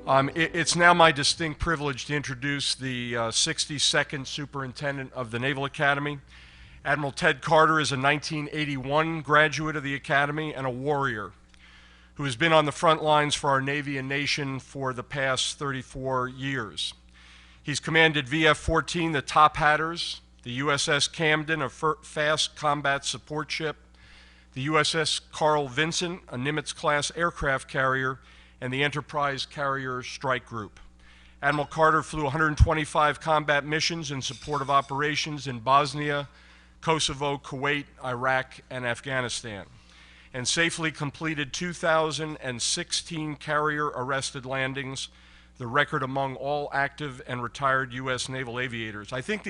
It's now my distinct privilege to introduce the 62nd Superintendent of the Naval Academy. Admiral Ted Carter is a 1981 graduate of the Academy and a warrior who has been on the front lines for our Navy and nation for the past 34 years. He's commanded VF-14, the Top Hatters, the USS Camden, a fast combat support ship, the USS Carl Vinson, a Nimitz-class aircraft carrier, and the Enterprise Carrier Strike Group. Admiral Carter flew 125 combat missions in support of operations in Bosnia, Kosovo, Kuwait, Iraq, and Afghanistan, and safely completed 2,016 carrier-arrested landings, the record among all active and retired U.S. naval aviators. I think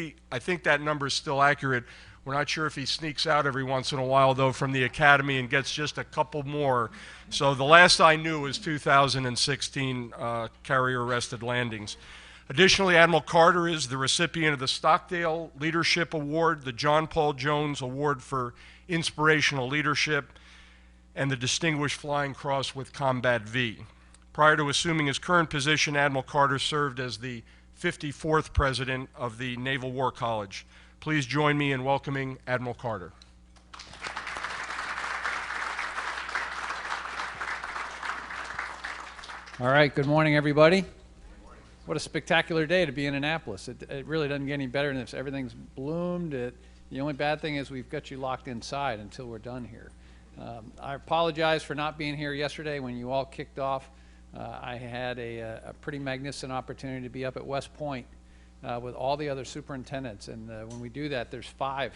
that number is still accurate. We're not sure if he sneaks out every once in a while, though, from the Academy and gets just a couple more. So the last I knew was 2016 carrier-arrested landings. Additionally, Admiral Carter is the recipient of the Stockdale Leadership Award, the John Paul Jones Award for Inspirational Leadership, and the Distinguished Flying Cross with Combat V. Prior to assuming his current position, Admiral Carter served as the 54th President of the Naval War College. Please join me in welcoming Admiral Carter. All right, good morning, everybody. What a spectacular day to be in Annapolis. It really doesn't get any better than this. Everything's bloomed. The only bad thing is we've got you locked inside until we're done here. I apologize for not being here yesterday when you all kicked off. I had a pretty magnificent opportunity to be up at West Point with all the other superintendents, and when we do that, there's 5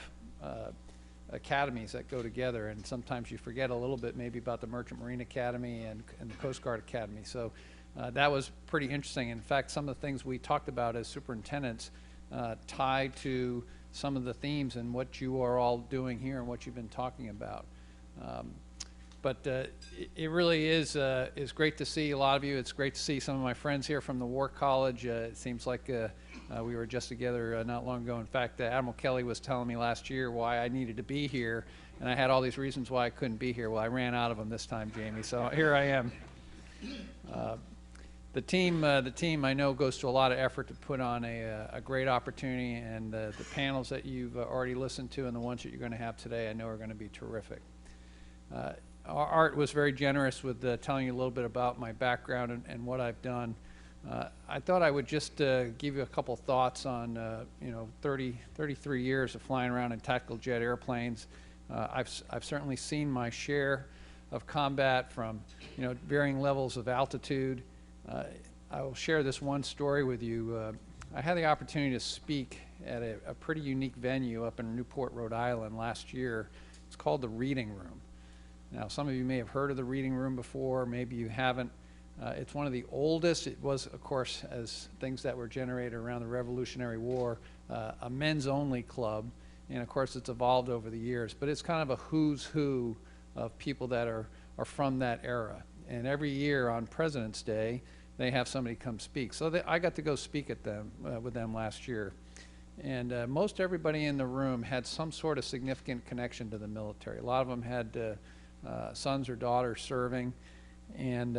academies that go together, and sometimes you forget a little bit maybe about the Merchant Marine Academy and the Coast Guard Academy. So that was pretty interesting. In fact, some of the things we talked about as superintendents tied to some of the themes and what you are all doing here and what you've been talking about. But it really is great to see a lot of you. It's great to see some of my friends here from the War College. It seems like we were just together not long ago. In fact, Admiral Kelly was telling me last year why I needed to be here, and I had all these reasons why I couldn't be here. Well, I ran out of them this time, Jamie, so here I am. The team I know goes to a lot of effort to put on a great opportunity, and the panels that you've already listened to and the ones that you're going to have today I know are going to be terrific. Art was very generous with telling you a little bit about my background and what I've done. I thought I would just give you a couple thoughts on 33 years of flying around in tactical jet airplanes. I've certainly seen my share of combat from varying levels of altitude. I will share this one story with you. I had the opportunity to speak at a pretty unique venue up in Newport, Rhode Island last year. It's called the Reading Room. Now, some of you may have heard of the Reading Room before, maybe you haven't. It's one of the oldest. It was, of course, as things that were generated around the Revolutionary War, a men's-only club, and of course it's evolved over the years, but it's kind of a who's who of people that are from that era. And every year on President's Day, they have somebody come speak. So I got to go speak at them with them last year. And most everybody in the room had some sort of significant connection to the military. A lot of them had sons or daughters serving. And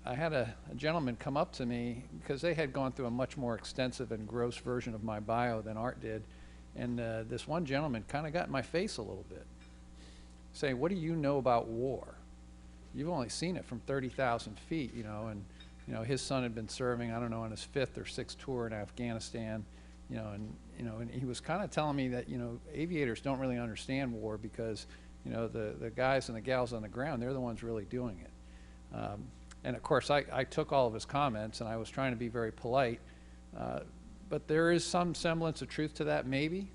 I had a gentleman come up to me because they had gone through a much more extensive and gross version of my bio than Art did. And this one gentleman kind of got in my face a little bit, saying, "What do you know about war? You've only seen it from 30,000 feet, and his son had been serving, I don't know, on his 5th or 6th tour in Afghanistan, and he was kind of telling me that, aviators don't really understand war because, the guys and the gals on the ground, they're the ones really doing it." And of course, I took all of his comments, and I was trying to be very polite, but there is some semblance of truth to that, maybe.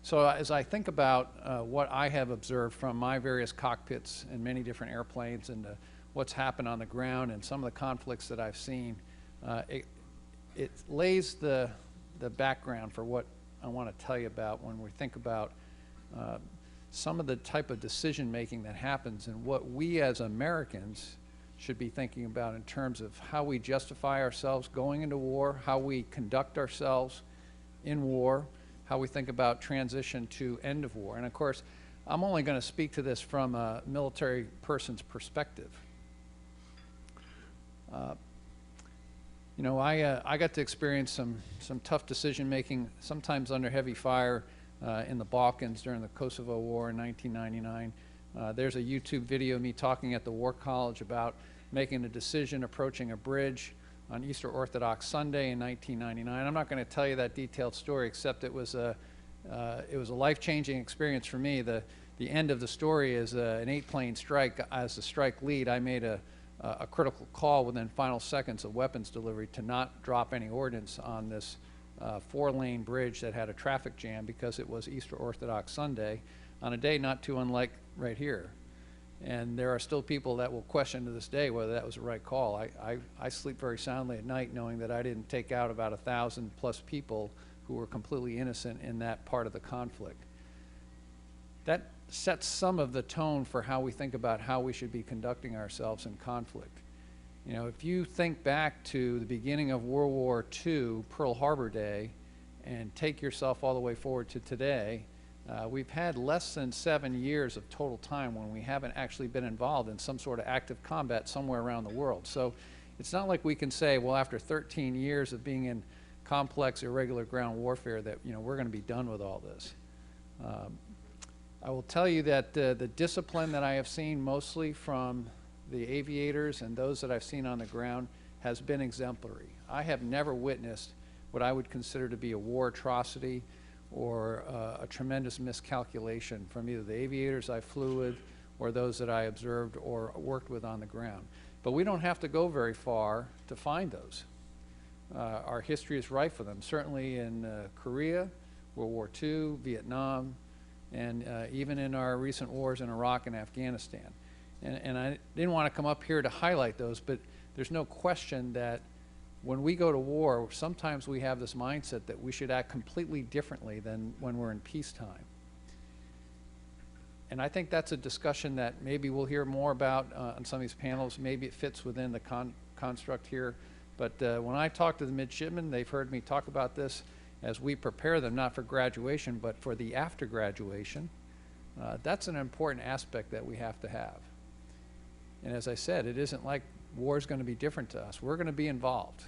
So as I think about what I have observed from my various cockpits and many different airplanes and what's happened on the ground and some of the conflicts that I've seen, it lays the background for what I want to tell you about when we think about some of the type of decision making that happens and what we as Americans should be thinking about in terms of how we justify ourselves going into war, how we conduct ourselves in war, how we think about transition to end of war. And of course, I'm only going to speak to this from a military person's perspective. You know, I got to experience some tough decision making, sometimes under heavy fire in the Balkans during the Kosovo War in 1999. There's a YouTube video of me talking at the War College about making a decision approaching a bridge on Easter Orthodox Sunday in 1999. I'm not going to tell you that detailed story, except it was a life-changing experience for me. The end of the story is an 8-plane strike. As the strike lead, I made a critical call within final seconds of weapons delivery to not drop any ordnance on this 4-lane bridge that had a traffic jam because it was Easter Orthodox Sunday on a day not too unlike right here. And there are still people that will question to this day whether that was the right call. I sleep very soundly at night knowing that I didn't take out about 1,000+ people who were completely innocent in that part of the conflict. That sets some of the tone for how we think about how we should be conducting ourselves in conflict. You know, if you think back to the beginning of World War II, Pearl Harbor Day, and take yourself all the way forward to today, we've had less than 7 years of total time when we haven't actually been involved in some sort of active combat somewhere around the world. So it's not like we can say, well, after 13 years of being in complex, irregular ground warfare that, you know, we're going to be done with all this. I will tell you that the discipline that I have seen mostly from the aviators and those that I've seen on the ground has been exemplary. I have never witnessed what I would consider to be a war atrocity or a tremendous miscalculation from either the aviators I flew with or those that I observed or worked with on the ground. But we don't have to go very far to find those. Our history is rife for them, certainly in Korea, World War II, Vietnam, and even in our recent wars in Iraq and Afghanistan. And I didn't want to come up here to highlight those, but there's no question that when we go to war, sometimes we have this mindset that we should act completely differently than when we're in peacetime. And I think that's a discussion that maybe we'll hear more about on some of these panels. Maybe it fits within the construct here. But when I talk to the midshipmen, they've heard me talk about this as we prepare them, not for graduation, but for the after graduation. That's an important aspect that we have to have. And as I said, it isn't like war is going to be different to us. We're going to be involved.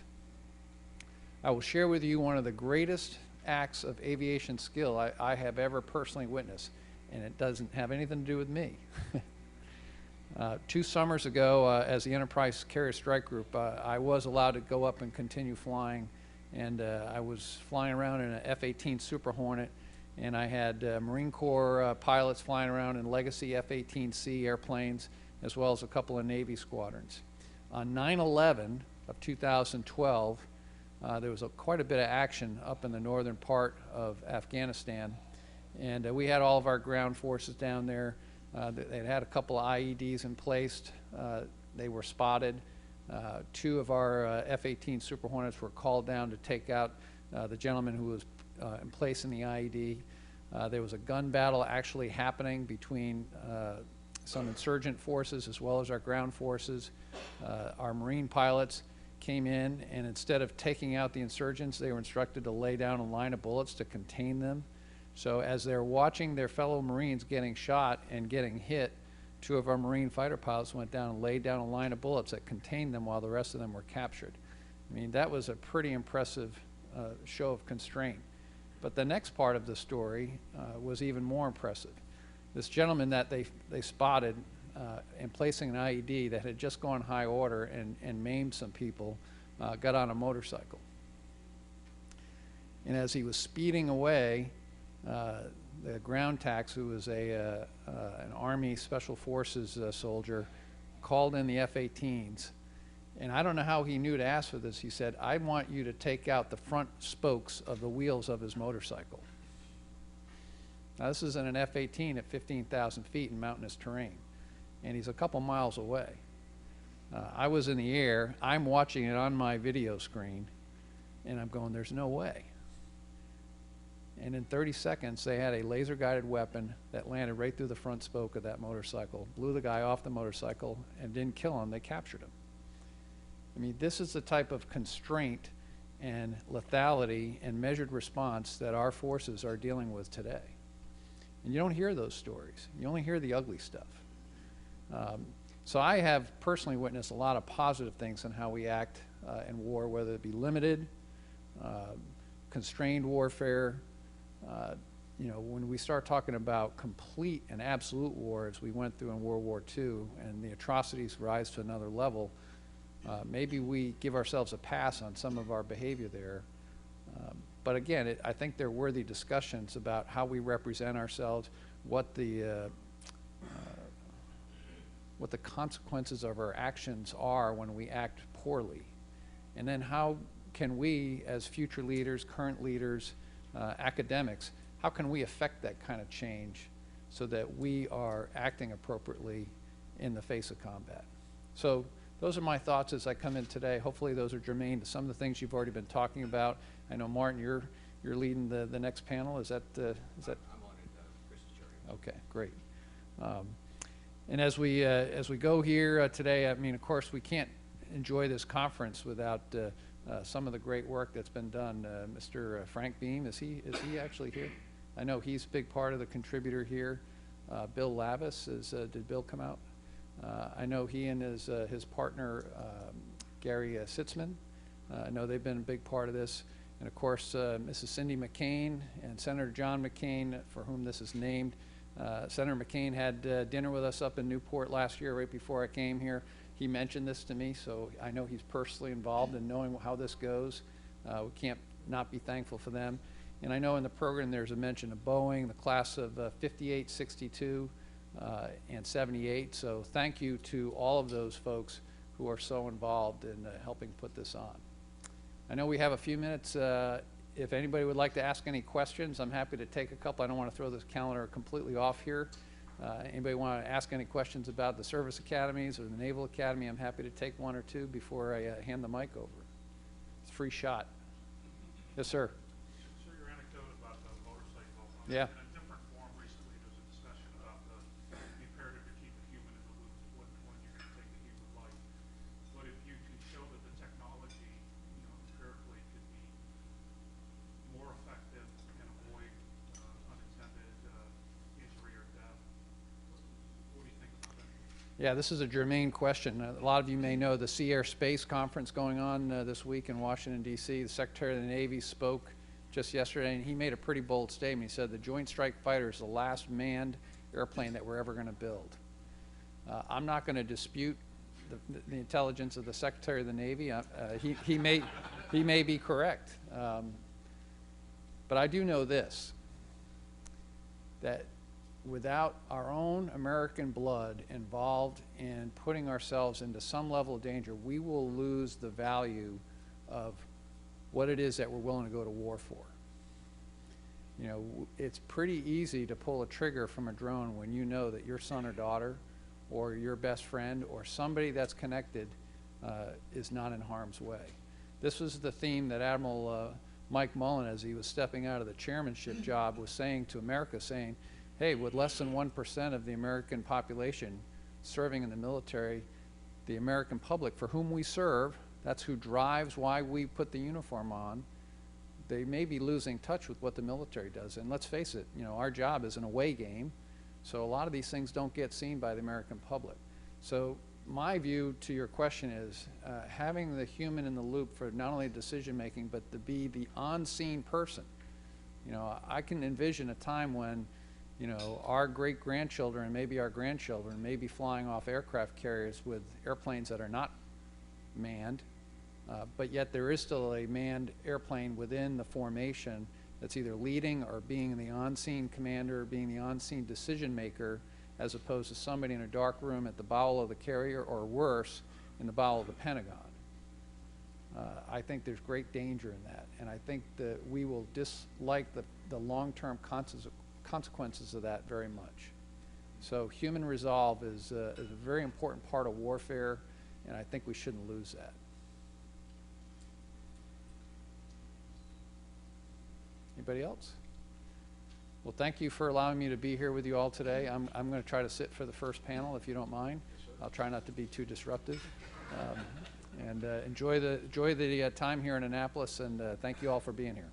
I will share with you one of the greatest acts of aviation skill I have ever personally witnessed, and it doesn't have anything to do with me. 2 summers ago, as the Enterprise Carrier Strike Group, I was allowed to go up and continue flying, and I was flying around in an F-18 Super Hornet, and I had Marine Corps pilots flying around in legacy F-18C airplanes, as well as a couple of Navy squadrons. On 9/11 of 2012, there was quite a bit of action up in the northern part of Afghanistan, and we had all of our ground forces down there. They had a couple of IEDs in place. They were spotted. 2 of our F-18 Super Hornets were called down to take out the gentleman who was in place in the IED. There was a gun battle actually happening between some insurgent forces as well as our ground forces. Our Marine pilots came in, and instead of taking out the insurgents, they were instructed to lay down a line of bullets to contain them. So as they're watching their fellow Marines getting shot and getting hit, 2 of our Marine fighter pilots went down and laid down a line of bullets that contained them while the rest of them were captured. I mean, that was a pretty impressive show of constraint. But the next part of the story was even more impressive. This gentleman that they spotted in placing an IED that had just gone high order and maimed some people got on a motorcycle. And as he was speeding away, the ground tax, who was an Army Special Forces soldier, called in the F-18s. And I don't know how he knew to ask for this. He said, "I want you to take out the front spokes of the wheels of his motorcycle." Now, this is in an F-18 at 15,000 feet in mountainous terrain, and he's a couple miles away. I was in the air. I'm watching it on my video screen, and I'm going, there's no way. And in 30 seconds, they had a laser-guided weapon that landed right through the front spoke of that motorcycle, blew the guy off the motorcycle, and didn't kill him. They captured him. I mean, this is the type of constraint and lethality and measured response that our forces are dealing with today. And you don't hear those stories. You only hear the ugly stuff. So I have personally witnessed a lot of positive things in how we act in war, whether it be limited, constrained warfare. You know, when we start talking about complete and absolute war, as we went through in World War II, and the atrocities rise to another level, maybe we give ourselves a pass on some of our behavior there. But again, I think they're worthy discussions about how we represent ourselves, what the consequences of our actions are when we act poorly, and then how can we, as future leaders, current leaders, academics, how can we affect that kind of change so that we are acting appropriately in the face of combat? So those are my thoughts as I come in today. Hopefully those are germane to some of the things you've already been talking about. I know, Martin, you're leading the next panel. Is that? I'm on it. Chris is chairing. Okay, great. And as we go here today, I mean, of course, we can't enjoy this conference without some of the great work that's been done. Mr. Frank Beam, is he actually here? I know he's a big part of the contributor here. Bill Lavis, did Bill come out? I know he and his partner, Gary Sitzman, I know they've been a big part of this. And of course, Mrs. Cindy McCain and Senator John McCain, for whom this is named. Senator McCain had dinner with us up in Newport last year, right before I came here. He mentioned this to me, so I know he's personally involved in knowing how this goes. We can't not be thankful for them. And I know in the program there's a mention of Boeing, the class of 58, 62, and 78. So thank you to all of those folks who are so involved in helping put this on. I know we have a few minutes. If anybody would like to ask any questions, I'm happy to take a couple. I don't want to throw this calendar completely off here. Anybody want to ask any questions about the service academies or the Naval Academy? I'm happy to take one or two before I hand the mic over. It's a free shot. Yes, sir. So your anecdote about the motorcycle. Yeah. In a different form recently, there was a discussion about the imperative to keep the human in the loop when you're going to take the human life. But if you can show that the technology, you know, empirically could be more effective and avoid unintended injury or death, what do you think about that? Yeah, this is a germane question. A lot of you may know the Sea Air Space Conference going on this week in Washington, D.C. The Secretary of the Navy spoke just yesterday, and he made a pretty bold statement. He said the Joint Strike Fighter is the last manned airplane that we're ever going to build. I'm not going to dispute the intelligence of the Secretary of the Navy. He may be correct. But I do know this, that without our own American blood involved in putting ourselves into some level of danger, we will lose the value of what it is that we're willing to go to war for. You know, it's pretty easy to pull a trigger from a drone when you know that your son or daughter or your best friend or somebody that's connected is not in harm's way. This was the theme that Admiral Mike Mullen, as he was stepping out of the chairmanship job, was saying to America, saying, hey, with less than 1% of the American population serving in the military, the American public for whom we serve, that's who drives why we put the uniform on, they may be losing touch with what the military does. And let's face it, you know, our job is an away game, so a lot of these things don't get seen by the American public. So my view to your question is having the human in the loop for not only decision making, but to be the on-scene person. You know, I can envision a time when, you know, our great-grandchildren and maybe our grandchildren may be flying off aircraft carriers with airplanes that are not manned, but yet there is still a manned airplane within the formation that's either leading or being the on-scene commander, being the on-scene decision maker, as opposed to somebody in a dark room at the bowel of the carrier, or worse, in the bowel of the Pentagon. I think there's great danger in that, and I think that we will dislike the long-term consequences of that very much. So human resolve is a very important part of warfare, and I think we shouldn't lose that. Anybody else? Well, thank you for allowing me to be here with you all today. I'm going to try to sit for the first panel, if you don't mind. I'll try not to be too disruptive. And enjoy the time here in Annapolis, and thank you all for being here.